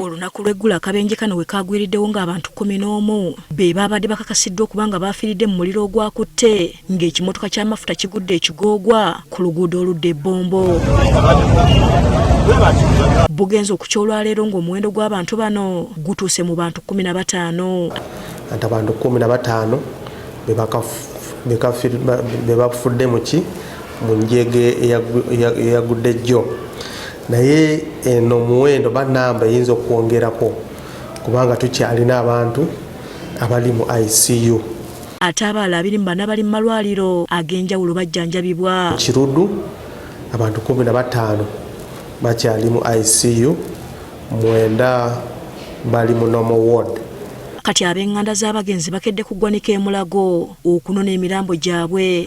Olunaku lw'eggulu akabenje kano we kagwiriddewo ng'abantu 11 be baabadde bakakasiddwa okubanga baafiiridde mu muliro ogwakutte ng'ekimotoka ky'amafuta kigudde ekigoogwa ku luguudo oludda e Bombo. Bugenze okukyolwaleero ng'omuwendo gw'abantu bano gutuuse mu bantu 15. Abantu 15 be bafudde mu njege eyagudde jjo. Naye eno muwendo banamba yinza okwongerako kubanga tukyalina abantu abali mu ICU. Ate abalala 24 bali mu malwaliro ag'enjawulo bajjanjabibwa. Kiruddu abantu 15 bakyali mu ICU, 9 bali mu normal ward. Kati ab'enganda z'abagenzi bakedde kuggwanika emulago okunona emirambo gyabwe.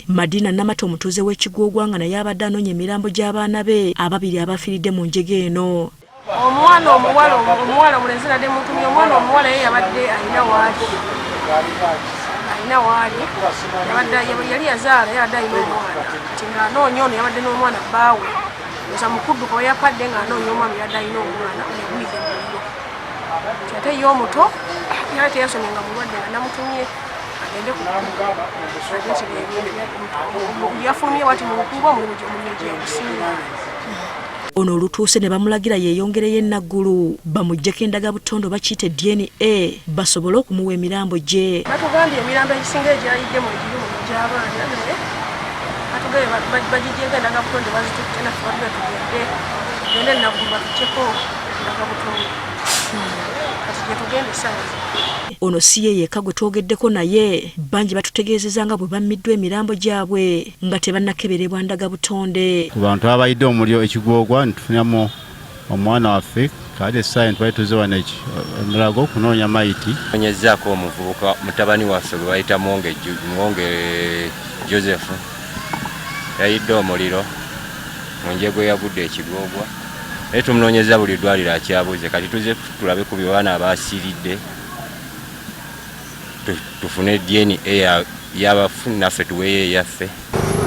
Madina Namato omutuuze w'ekigoogwa nga naye abadde anoonya emirambo gy'abaana be ababiri abafiiridde mu njege eno. Omwana omuwala mulenzi nadde mutumye omwana omuwala ye yabadde alina waali yali yazaala yabadde alina omwana kati ng'anoonya ono yabadde n'omwana bbaawe oza mukudduka we yapadde ng'anoonya omwana yabadde alina omwana neguyidde muliro ate ye omuto yali teyasomye nga mulwadde nga namutumye yafulumye wati mu bukungu omulimu gye yagusinga. Ono olutuuse ne bamulagira yeeyongereyo enaggulu bamuggyeko endagabutondo bakiyite DNA basobole okumuwa emirambo gye. Batugambye emirambo egisinga egyayiddemu egiri mu gy'abaana naye batugambye bagigyenga endagabutondo bazitutte naffe badde tugende enaggulu batugyeko endagabutondo kati gye tugende saazi. Ono si ye yekka gwe twogeddeko naye bangi batutegeezeza nga bwe bammiddwa emirambo gyabwe nga tebannakeberebwa ndagabutonde. Ku bantu abayidde omuliro ekigoogwa nitufunyamu omwana waffe kale essaawa twali tuze wano emulago kunoonya mayiti. Nonyezaako omuvubuka mutabani waffe gwe bayita Mwonge Joseph yayidde omuliro mu njego eyagudde ekigoogwa naye tumunoonyeza buli ddwaliro akyabuze kati tuze tulabe ku baana abaasiiridde tufune DNA y'abafu naffe tuweeyo eyaffe.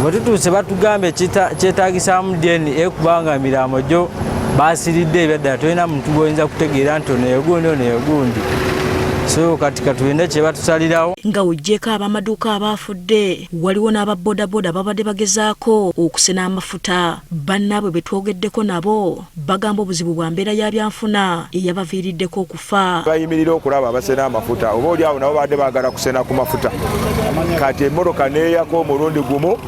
Bwe tutuuse batugambye kyetaagisaamu DNA kubanga emirambo gyo baasiridde ebyaddala tolina muntu gwoyinza kutegeera nti ono yegundi ono yegundi. So kati katulinde kye batusalirawo. Nga wujjeeko ab'amaduuka abaafudde waliwo n'ababoodaboda babadde bagezaako okusena amafuta. Bannaabwe be twogeddeko nabo bagamba obuzibu bwa mbeera ya byanfuna eyabaviiriddeko okufa. Bayimirira okulaba abasena amafuta oba oli awo nabo badde baagala kusena ku mafuta. Kati emmotoka neeyako omulundi gumu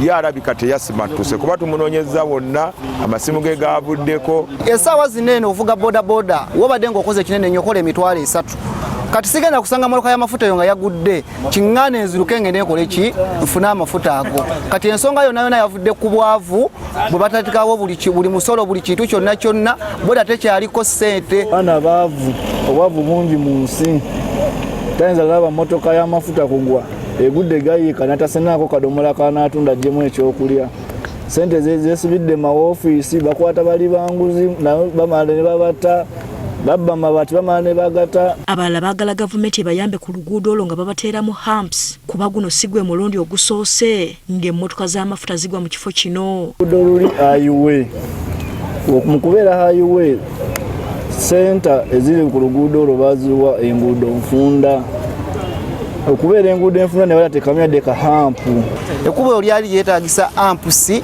ye alabika teyasimattuse kuba tumunoonyeza wonna amasimu ge gaavuddeko. Essaawa zino eno ovuga bodaboda wobadde ng'okoze ekinene nnyo okola emitwalo 3. Kati sigenda kusanga mmotoka y'amafuta yo nga yagudde kiŋŋaana enziruke ngende nkole ki nfune amafuta ago. Kati ensonga yonna yavudde ku bwavu bwe batatikawo buli musolo buli kintu kyonna boda tekyaliko ssente. Baana baavu obwavu bungi mu nsi tayinza laba mmotoka y'amafuta kugwa egudde gayiika natasenaako kadomola kanaatunda ajjemu ekyokulya. Sente zesibidde mawoofiisi bakwata bali banguzi bamala ne babata babba mabati bamala ne bagata. Abalala baagala gavumenti ebayambe ku luguudo olwo nga babateeramu humps kuba guno si gwe mulundi ogusoose ng'emmotoka z'amafuta zigwa mu kifo kino. Oluli highway mu kubeera highway senta eziri ku luguudo olwo baziwa enguudo nfunda. Okubeera enguudo enfunda ne balateekamu yadde ka hampu. Ekkubo lyali lyetaagisa ampusi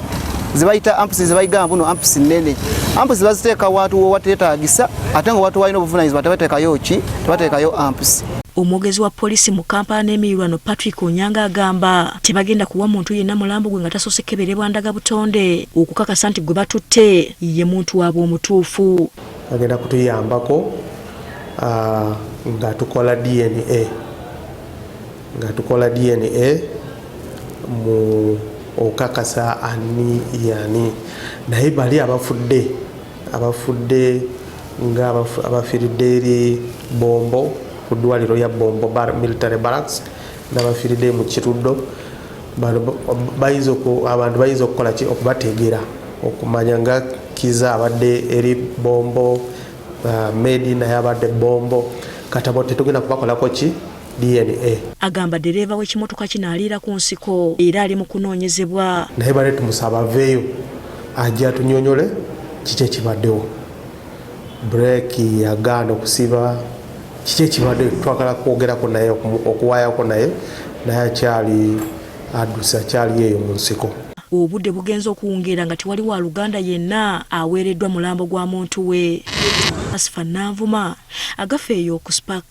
zibayita ampusi zebayigamba buno ampusi nnene. Ampusi baziteeka watu wowateetaagisa ate nga watu walina obuvunaanyizibwa tebateekayo ampusi. Omwogezi wa poliisi mu Kampala n'Emirirwano Patrick Onyanga agamba tebagenda kuwa muntu yenna mulambo gwe nga tasoose keberebwa ndagabutonde okukakasa nti gwe batutte ye muntu waabwe omutuufu. Bagenda kutuyambako nga tukola DNA mu okakasa ani yani naye bali abafudde nga abafiiridde eri Bombo ku ddwaliro ya Bombo military barracks n'abafiiridde mu Kiruddo abantu bayinza okukola ki okubategeera okumanya nga Kiza abadde eri Bombo Medi naye abadde Bombo katabo tetugenda kubakolako ki DNA. Agamba dereva w'ekimotoka kinaalira ku nsiko era ali mu kunoonyezebwa. Naye bale tumusaba aveeyo ajja tunyonyole kiki ekibaddewo. breeki yagaana okusiba kiki ekibadde twagala kwogerako naye okuwaayako naye akyali addusa akyali eyo mu nsiko. Obudde bugenza okuwungeera nga tewali wa Luganda yenna aweereddwa mulambo gwa muntu we. Asifa Nanvuma agafa eyo ku Spark.